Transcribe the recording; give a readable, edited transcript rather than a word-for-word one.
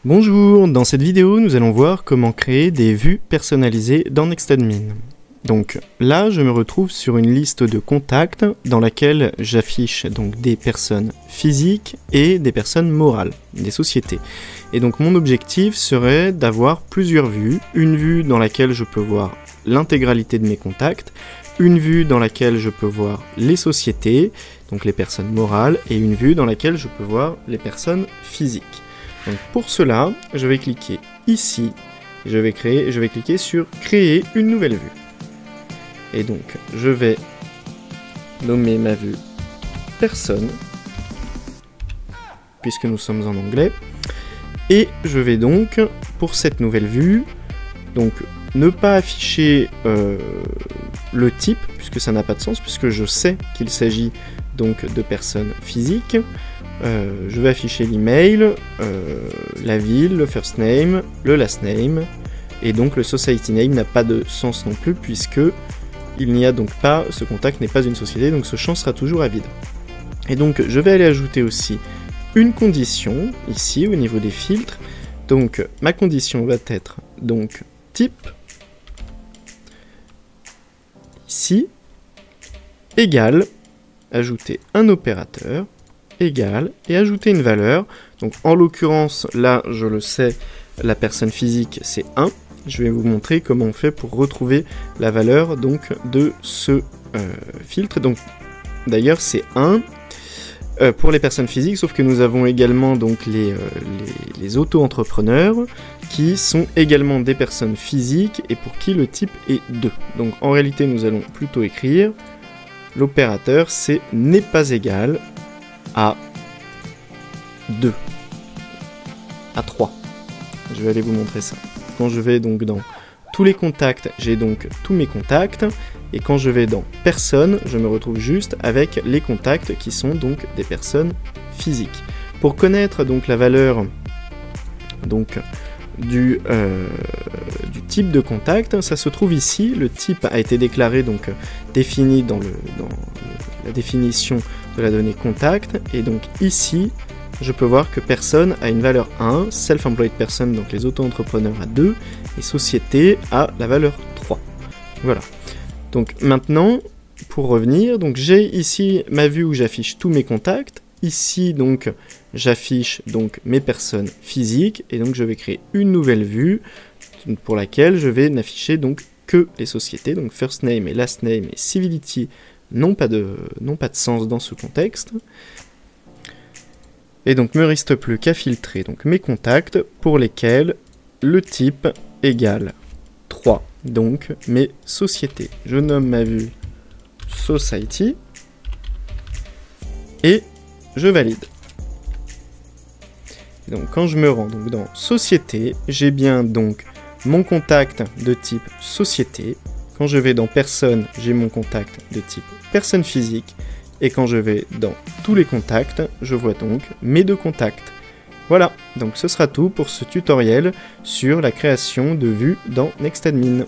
Bonjour, dans cette vidéo nous allons voir comment créer des vues personnalisées dans NextAdmin. Donc là je me retrouve sur une liste de contacts dans laquelle j'affiche donc des personnes physiques et des personnes morales, des sociétés. Et donc mon objectif serait d'avoir plusieurs vues, une vue dans laquelle je peux voir l'intégralité de mes contacts, une vue dans laquelle je peux voir les sociétés, donc les personnes morales, et une vue dans laquelle je peux voir les personnes physiques. Donc pour cela, je vais cliquer ici, je vais cliquer sur créer une nouvelle vue. Et donc je vais nommer ma vue personne, puisque nous sommes en anglais. Et je vais donc, pour cette nouvelle vue, donc ne pas afficher le type, puisque ça n'a pas de sens, puisque je sais qu'il s'agit donc de personnes physiques. Je vais afficher l'email, la ville, le first name, le last name, et donc le society name n'a pas de sens non plus, puisque il n'y a donc pas, ce contact n'est pas une société, donc ce champ sera toujours à vide. Et donc je vais aller ajouter aussi une condition, ici au niveau des filtres. Donc ma condition va être donc type, ici, égale, ajouter un opérateur, égale, et ajouter une valeur. Donc en l'occurrence, là je le sais, la personne physique c'est 1. Je vais vous montrer comment on fait pour retrouver la valeur donc de ce filtre. Donc d'ailleurs c'est 1 pour les personnes physiques, sauf que nous avons également donc les auto-entrepreneurs qui sont également des personnes physiques et pour qui le type est 2. Donc en réalité nous allons plutôt écrire l'opérateur c'est n'est pas égal à 2, à 3. Je vais aller vous montrer ça. Quand je vais donc dans tous les contacts, j'ai donc tous mes contacts, et quand je vais dans personnes, je me retrouve juste avec les contacts qui sont donc des personnes physiques. Pour connaître donc la valeur donc du type de contact, ça se trouve ici. Le type a été déclaré donc défini dans la définition de la donnée contact, et donc ici je peux voir que personne a une valeur 1, self-employed person, donc les auto-entrepreneurs à 2, et société a la valeur 3. Voilà. Donc maintenant, pour revenir, donc j'ai ici ma vue où j'affiche tous mes contacts. Ici donc j'affiche donc mes personnes physiques, et donc je vais créer une nouvelle vue pour laquelle je vais n'afficher donc que les sociétés. Donc first name et last name et civility n'ont pas de sens dans ce contexte. Et donc me reste plus qu'à filtrer donc mes contacts pour lesquels le type égale 3, donc mes sociétés. Je nomme ma vue Society et je valide. Donc quand je me rends donc dans Société, j'ai bien donc mon contact de type Société. Quand je vais dans Personne, j'ai mon contact de type Personne physique. Et quand je vais dans tous les contacts, je vois donc mes deux contacts. Voilà, donc ce sera tout pour ce tutoriel sur la création de vues dans NextAdmin.